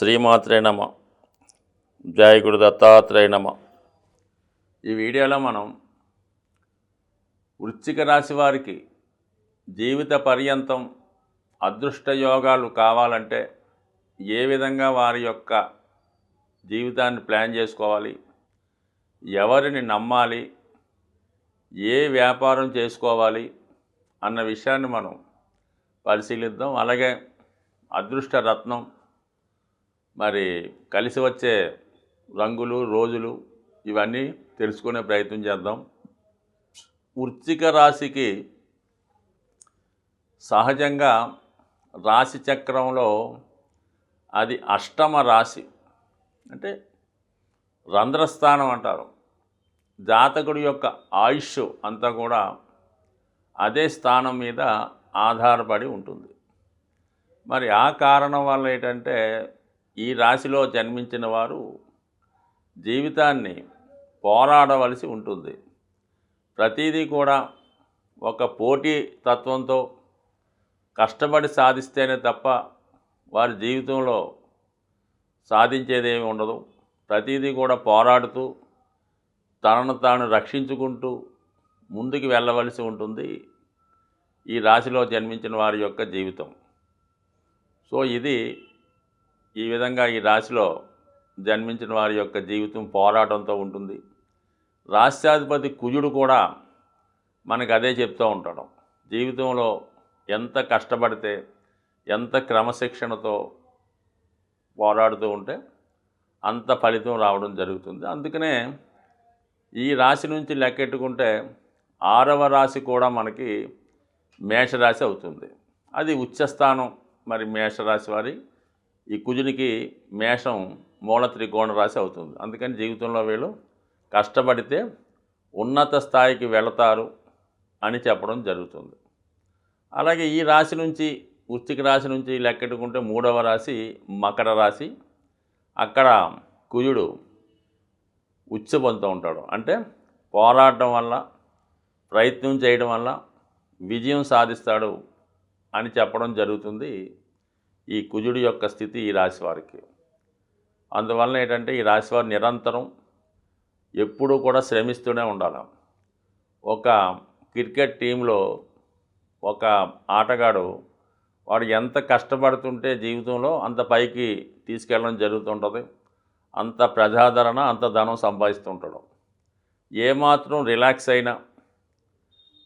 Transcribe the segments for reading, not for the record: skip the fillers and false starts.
శ్రీమాత్రే నమ. జయ గురు దత్తాత్రేయ నమ. ఈ వీడియోలో మనం వృశ్చిక రాశి వారికి జీవిత పర్యంతం అదృష్ట యోగాలు కావాలంటే ఏ విధంగా వారి యొక్క జీవితాన్ని ప్లాన్ చేసుకోవాలి, ఎవరిని నమ్మాలి, ఏ వ్యాపారం చేసుకోవాలి అన్న విషయాన్ని మనం పరిశీలిద్దాం. అలాగే అదృష్ట రత్నం, మరి కలిసి వచ్చే రంగులు, రోజులు ఇవన్నీ తెలుసుకునే ప్రయత్నం చేద్దాం. వృశ్చిక రాశికి సహజంగా రాశి చక్రంలో అది అష్టమ రాశి, అంటే రంధ్రస్థానం అంటారు. జాతకుడి యొక్క ఆయుష్ అంతా కూడా అదే స్థానం మీద ఆధారపడి ఉంటుంది. మరి ఆ కారణం వల్ల ఏంటంటే ఈ రాశిలో జన్మించిన వారు జీవితాన్ని పోరాడవలసి ఉంటుంది. ప్రతిదీ కూడా ఒక పోటీ తత్వంతో కష్టపడి సాధిస్తేనే తప్ప వారి జీవితంలో సాధించేదేమీ ఉండదు. ప్రతిదీ కూడా పోరాడుతూ తనను తాను రక్షించుకుంటూ ముందుకు వెళ్ళవలసి ఉంటుంది ఈ రాశిలో జన్మించిన వారి యొక్క జీవితం. సో ఇది ఈ విధంగా ఈ రాశిలో జన్మించిన వారి యొక్క జీవితం పోరాటంతో ఉంటుంది. రాష్ట్రాధిపతి కుజుడు కూడా మనకు అదే చెప్తూ ఉంటాడు. జీవితంలో ఎంత కష్టపడితే, ఎంత క్రమశిక్షణతో పోరాడుతూ ఉంటే అంత ఫలితం రావడం జరుగుతుంది. అందుకనే ఈ రాశి నుంచి లెక్కెట్టుకుంటే 6వ రాశి కూడా మనకి మేషరాశి అవుతుంది. అది ఉచ్చస్థానం. మరి మేషరాశి వారి ఈ కుజునికి మేషం మూల త్రికోణ రాశి అవుతుంది. అందుకని జీవితంలో వీళ్ళు కష్టపడితే ఉన్నత స్థాయికి వెళతారు అని చెప్పడం జరుగుతుంది. అలాగే ఈ రాశి నుంచి, వృశ్చిక రాశి నుంచి లెక్కెట్టుకుంటే 3వ రాశి మకర రాశి. అక్కడ కుజుడు ఉచ్చ పొందుతూ ఉంటాడు. అంటే పోరాటం వల్ల, ప్రయత్నం చేయడం వల్ల విజయం సాధిస్తాడు అని చెప్పడం జరుగుతుంది ఈ కుజుడి యొక్క స్థితి ఈ రాశి వారికి. అందువల్ల ఏంటంటే ఈ రాశి వారు నిరంతరం ఎప్పుడూ కూడా శ్రమిస్తూనే ఉండాలి. ఒక క్రికెట్ టీంలో ఒక ఆటగాడు వాడు ఎంత కష్టపడుతుంటే జీవితంలో అంత పైకి తీసుకెళ్ళడం జరుగుతుంటుంది. అంత ప్రజాదరణ, అంత ధనం సంపాదిస్తుంటాడు. ఏమాత్రం రిలాక్స్ అయినా,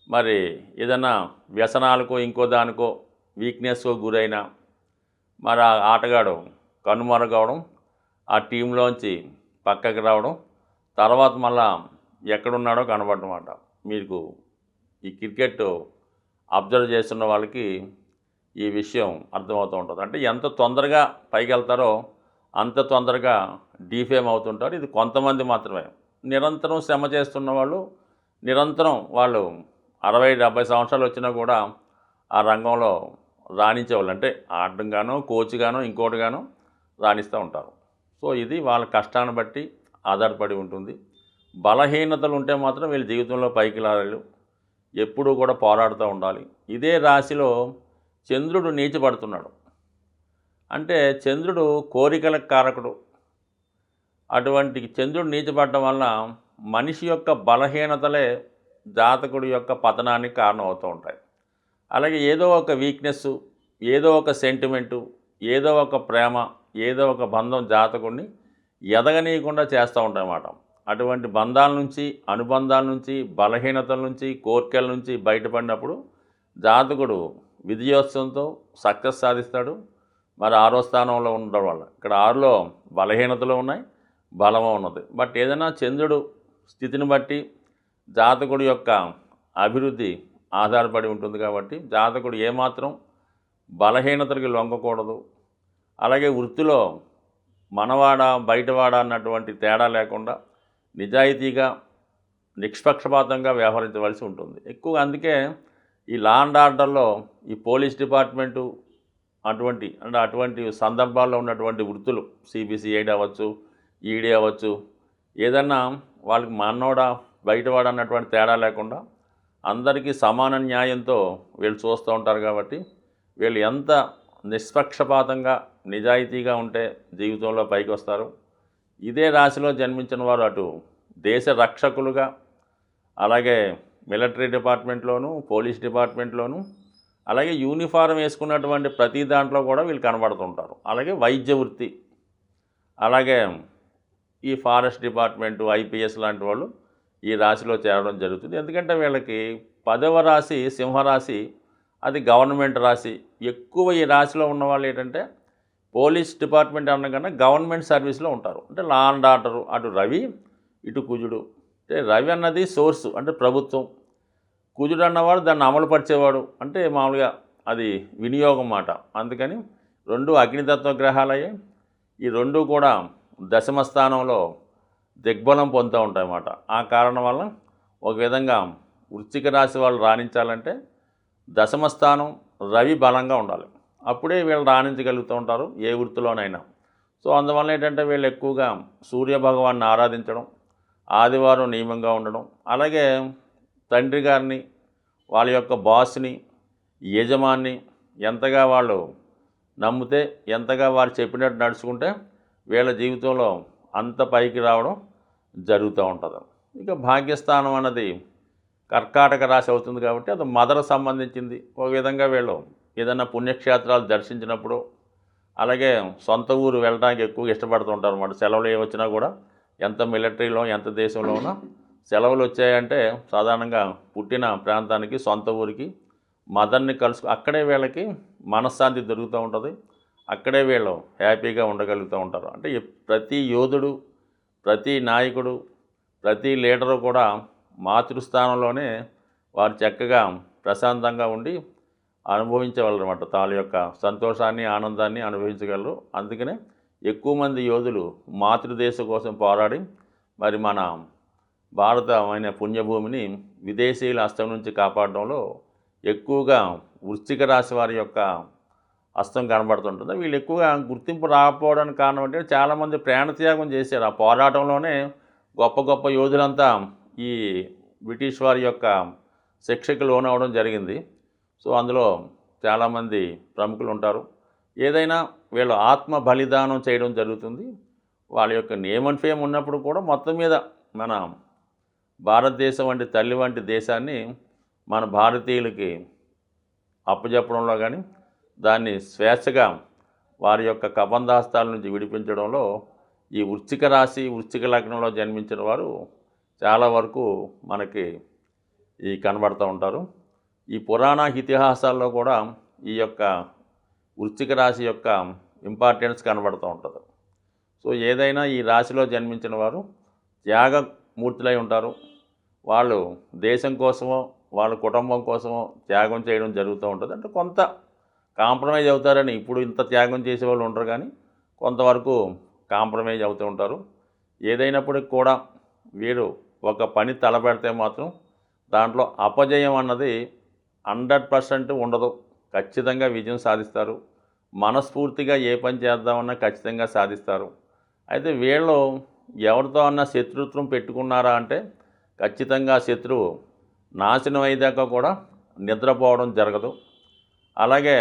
మరి ఏదైనా వ్యసనాలకో ఇంకో దానికో వీక్నెస్కో గురైనా మరి ఆ ఆటగాడు కనుమరుగవడం, ఆ టీంలోంచి పక్కకి రావడం, తర్వాత మళ్ళా ఎక్కడున్నాడో కనబడడం అన్నమాట. మీకు ఈ క్రికెట్ అబ్జర్వ్ చేస్తున్న వాళ్ళకి ఈ విషయం అర్థమవుతూ ఉంటుంది. అంటే ఎంత తొందరగా పైకి వెళ్తారో అంత తొందరగా డీఫేమ్ అవుతుంటారు. ఇది కొంతమంది మాత్రమే. నిరంతరం శ్రమ చేస్తున్న వాళ్ళు, నిరంతరం వాళ్ళు 60-70 సంవత్సరాలు వచ్చినా కూడా ఆ రంగంలో రాణించేవాళ్ళు, అంటే ఆడడం గానో, కోచ్ గానో, ఇంకోటి గానో రాణిస్తూ ఉంటారు. సో ఇది వాళ్ళ కష్టాన్ని బట్టి ఆధారపడి ఉంటుంది. బలహీనతలు ఉంటే మాత్రం వీళ్ళ జీవితంలో పైకి రాలేరు. ఎప్పుడూ కూడా పోరాడుతూ ఉండాలి. ఇదే రాశిలో చంద్రుడు నీచపడుతున్నాడు. అంటే చంద్రుడు కోరికలకు కారకుడు. అటువంటి చంద్రుడు నీచపడడం వల్ల మనిషి యొక్క బలహీనతలే జాతకుడి యొక్క పతనానికి కారణం అవుతూ ఉంటాయి. అలాగే ఏదో ఒక వీక్నెస్, ఏదో ఒక సెంటిమెంటు, ఏదో ఒక ప్రేమ, ఏదో ఒక బంధం జాతకుడిని ఎదగనీయకుండా చేస్తూ ఉంటాయన్నమాట. అటువంటి బంధాల నుంచి, అనుబంధాల నుంచి, బలహీనతల నుంచి, కోరికల నుంచి బయటపడినప్పుడు జాతకుడు విజయోత్సవంతో సక్సెస్ సాధిస్తాడు. మరి 6వ స్థానంలో ఉండడం వల్ల ఇక్కడ 6లో బలహీనతలు ఉన్నాయి, బలము ఉన్నది. బట్ ఏదైనా చంద్రుడు స్థితిని బట్టి జాతకుడి యొక్క అభివృద్ధి ఆధారపడి ఉంటుంది. కాబట్టి జాతకుడు ఏమాత్రం బలహీనతలకి లొంగకూడదు. అలాగే వృత్తిలో మనవాడ బయటవాడ అన్నటువంటి తేడా లేకుండా నిజాయితీగా, నిష్పక్షపాతంగా వ్యవహరించవలసి ఉంటుంది ఎక్కువగా. అందుకే ఈ లా అండ్ ఆర్డర్లో ఈ పోలీస్ డిపార్ట్మెంటు అటువంటి సందర్భాల్లో ఉన్నటువంటి వృత్తులు, సిబిసిఐడి అవ్వచ్చు, ఈడీ అవ్వచ్చు, ఏదన్నా వాళ్ళకి మనోడా బయటవాడ అన్నటువంటి తేడా లేకుండా అందరికీ సమాన న్యాయంతో వీళ్ళు చూస్తూ ఉంటారు. కాబట్టి వీళ్ళు ఎంత నిష్పక్షపాతంగా నిజాయితీగా ఉంటే జీవితంలో పైకి వస్తారు. ఇదే రాశిలో జన్మించిన వారు అటు దేశ రక్షకులుగా, అలాగే మిలిటరీ డిపార్ట్మెంట్లోను, పోలీస్ డిపార్ట్మెంట్లోను, అలాగే యూనిఫారం వేసుకున్నటువంటి ప్రతి దాంట్లో కూడా వీళ్ళు కనబడుతుంటారు. అలాగే వైద్య వృత్తి, అలాగే ఈ ఫారెస్ట్ డిపార్ట్మెంటు, ఐపీఎస్ లాంటి వాళ్ళు ఈ రాశిలో చేరడం జరుగుతుంది. ఎందుకంటే వీళ్ళకి 10వ రాశి సింహరాశి, అది గవర్నమెంట్ రాశి. ఎక్కువ ఈ రాశిలో ఉన్నవాళ్ళు ఏంటంటే పోలీస్ డిపార్ట్మెంట్ అనగానే గవర్నమెంట్ సర్వీస్లో ఉంటారు. అంటే లా అండ్ ఆర్డరు, అటు రవి ఇటు కుజుడు. అంటే రవి అన్నది సోర్సు, అంటే ప్రభుత్వం. కుజుడు అన్నవాడు దాన్ని అమలుపరిచేవాడు, అంటే మామూలుగా అది వినియోగం మాట. అందుకని రెండు అగ్నితత్వ గ్రహాలయ్యే ఈ రెండు కూడా దశమ స్థానంలో దిగ్బలం పొందుతూ ఉంటాయన్నమాట. ఆ కారణం వల్ల ఒక విధంగా వృశ్చిక రాశి వాళ్ళు రాణించాలంటే దశమ స్థానం రవి బలంగా ఉండాలి. అప్పుడే వీళ్ళు రాణించగలుగుతూ ఉంటారు ఏ వృత్తిలోనైనా. సో అందువల్ల ఏంటంటే వీళ్ళు ఎక్కువగా సూర్యభగవాన్ని ఆరాధించడం, ఆదివారం నియమంగా ఉండడం, అలాగే తండ్రి గారిని, వాళ్ళ యొక్క బాస్ని, యజమాన్ని ఎంతగా వాళ్ళు నమ్మితే, ఎంతగా వారు చెప్పినట్టు నడుచుకుంటే వీళ్ళ జీవితంలో అంత పైకి రావడం జరుగుతూ ఉంటుంది. ఇక భాగ్యస్థానం అన్నది కర్కాటక రాశి అవుతుంది కాబట్టి అది మదర్ సంబంధించింది. ఒక విధంగా వీళ్ళు ఏదైనా పుణ్యక్షేత్రాలు దర్శించినప్పుడు, అలాగే సొంత ఊరు వెళ్ళడానికి ఎక్కువగా ఇష్టపడుతూ ఉంటారు అన్నమాట. సెలవులు ఏ వచ్చినా కూడా, ఎంత మిలిటరీలో ఎంత దేశంలో ఉన్నా సెలవులు వచ్చాయంటే సాధారణంగా పుట్టిన ప్రాంతానికి, సొంత ఊరికి మదర్ని అక్కడే వీళ్ళకి మనశ్శాంతి దొరుకుతూ ఉంటుంది. అక్కడే వీళ్ళు హ్యాపీగా ఉండగలుగుతూ ఉంటారు. అంటే ప్రతి యోధుడు, ప్రతి నాయకుడు, ప్రతి లీడరు కూడా మాతృస్థానంలోనే వారు చక్కగా ప్రశాంతంగా ఉండి అనుభవించగలరు అన్నమాట. తాళ్ళ యొక్క సంతోషాన్ని, ఆనందాన్ని అనుభవించగలరు. అందుకనే ఎక్కువ మంది యోధులు మాతృదేశం కోసం పోరాడి మరి మన భారతమైన పుణ్యభూమిని విదేశీయుల హస్తం నుంచి కాపాడడంలో ఎక్కువగా వృశ్చిక రాశి వారి యొక్క హస్తం కనబడుతుంటుంది. వీళ్ళు ఎక్కువగా గుర్తింపు రాకపోవడానికి కారణం అంటే చాలామంది ప్రాణత్యాగం చేశారు. ఆ పోరాటంలోనే గొప్ప గొప్ప యోధులంతా ఈ బ్రిటిష్ వారి యొక్క శిక్షకు లోనవడం జరిగింది. సో అందులో చాలామంది ప్రముఖులు ఉంటారు. ఏదైనా వీళ్ళు ఆత్మ బలిదానం చేయడం జరుగుతుంది. వాళ్ళ యొక్క నేమ్ అండ్ ఫేమ్ ఉన్నప్పుడు కూడా మొత్తం మీద మన భారతదేశం వంటి తల్లి వంటి దేశాన్ని మన భారతీయులకి అప్పచెప్పడంలో కానీ, దాన్ని స్వేచ్ఛగా వారి యొక్క కబంధాస్తాల నుంచి విడిపించడంలో ఈ వృశ్చిక రాశి, వృశ్చిక లగ్నంలో జన్మించిన వారు చాలా వరకు మనకి కనబడుతూ ఉంటారు. ఈ పురాణ ఇతిహాసాల్లో కూడా ఈ యొక్క వృశ్చిక రాశి యొక్క ఇంపార్టెన్స్ కనబడుతూ ఉంటుంది. సో ఏదైనా ఈ రాశిలో జన్మించిన వారు త్యాగమూర్తులై ఉంటారు. వాళ్ళు దేశం కోసమో, వాళ్ళ కుటుంబం కోసమో త్యాగం చేయడం జరుగుతూ ఉంటుంది. అంటే కొంత కాంప్రమైజ్ అవుతారని, ఇప్పుడు ఇంత త్యాగం చేసే వాళ్ళు ఉంటారు కానీ కొంతవరకు కాంప్రమైజ్ అవుతూ ఉంటారు. ఏదైనప్పటికి కూడా వీరు ఒక పని తలపెడితే మాత్రం దాంట్లో అపజయం అన్నది 100% ఉండదు. ఖచ్చితంగా విజయం సాధిస్తారు. మనస్ఫూర్తిగా ఏ పని చేద్దామన్నా ఖచ్చితంగా సాధిస్తారు. అయితే వీళ్ళు ఎవరితో అన్నా శత్రుత్వం పెట్టుకున్నారా అంటే ఖచ్చితంగా శత్రువు నాశనం అయ్యేదాకా కూడా నిద్రపోవడం జరగదు. అలాగే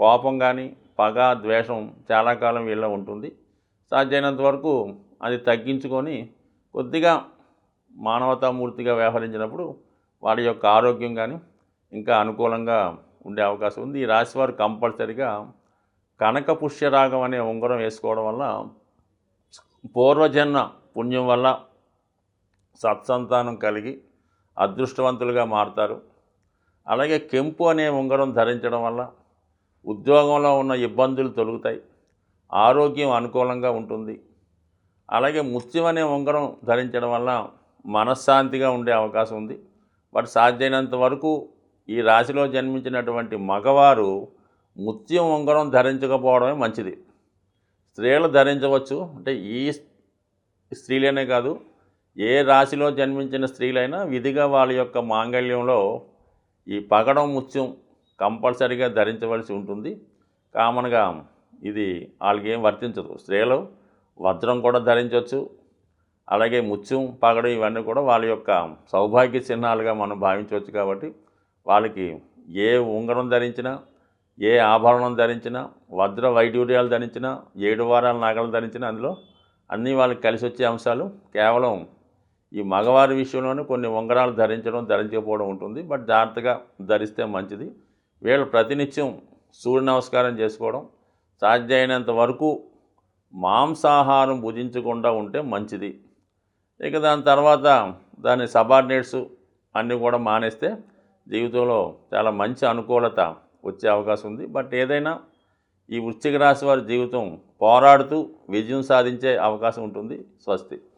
కోపం కానీ, పగ, ద్వేషం చాలా కాలం వీళ్ళలో ఉంటుంది. సాధ్యమైనంత వరకు అది తగ్గించుకొని కొద్దిగా మానవతామూర్తిగా వ్యవహరించినప్పుడు వాడి యొక్క ఆరోగ్యం కానీ ఇంకా అనుకూలంగా ఉండే అవకాశం ఉంది. ఈ రాశివారు కంపల్సరిగా కనక పుష్యరాగం అనే ఉంగరం వేసుకోవడం వల్ల పూర్వజన్మ పుణ్యం వల్ల సత్సంతానం కలిగి అదృష్టవంతులుగా మారుతారు. అలాగే కెంపు అనే ఉంగరం ధరించడం వల్ల ఉద్యోగంలో ఉన్న ఇబ్బందులు తొలగుతాయి, ఆరోగ్యం అనుకూలంగా ఉంటుంది. అలాగే ముత్యం అనే ఉంగరం ధరించడం వల్ల మనశ్శాంతిగా ఉండే అవకాశం ఉంది. బట్ సాధ్యమైనంత వరకు ఈ రాశిలో జన్మించినటువంటి మగవారు ముత్యం ఉంగరం ధరించకపోవడమే మంచిది. స్త్రీలు ధరించవచ్చు, అంటే ఈ స్త్రీలనే కాదు, ఏ రాశిలో జన్మించిన స్త్రీలైనా విధిగా వాళ్ళ యొక్క మాంగళ్యంలో ఈ పగడం ముత్యం కంపల్సరీగా ధరించవలసి ఉంటుంది. కామన్గా ఇది వాళ్ళకి ఏం వర్తించదు. స్త్రీలు వజ్రం కూడా ధరించవచ్చు, అలాగే ముత్యం, పగడం ఇవన్నీ కూడా వాళ్ళ యొక్క సౌభాగ్య చిహ్నాలుగా మనం భావించవచ్చు. కాబట్టి వాళ్ళకి ఏ ఉంగరం ధరించినా, ఏ ఆభరణం ధరించినా, వజ్ర వైడూర్యాలు ధరించినా, 7 వారాల నగలు ధరించినా అందులో అన్నీ వాళ్ళకి కలిసి వచ్చే అంశాలు కేవలం ఈ మగవారి విషయంలోనే కొన్ని ఉంగరాలు ధరించడం, ధరించకపోవడం ఉంటుంది. బట్ జాగ్రత్తగా ధరిస్తే మంచిది. వీళ్ళు ప్రతినిత్యం సూర్య నమస్కారం చేసుకోవడం, సాధ్యమైనంత వరకు మాంసాహారం భుజించకుండా ఉంటే మంచిది. ఇక దాని తర్వాత దాని సబార్డినేట్స్ అన్నీ కూడా మానేస్తే జీవితంలో చాలా మంచి అనుకూలత వచ్చే అవకాశం ఉంది. బట్ ఏదైనా ఈ వృశ్చిక రాశి వారి జీవితం పోరాడుతూ విజయం సాధించే అవకాశం ఉంటుంది. స్వస్తి.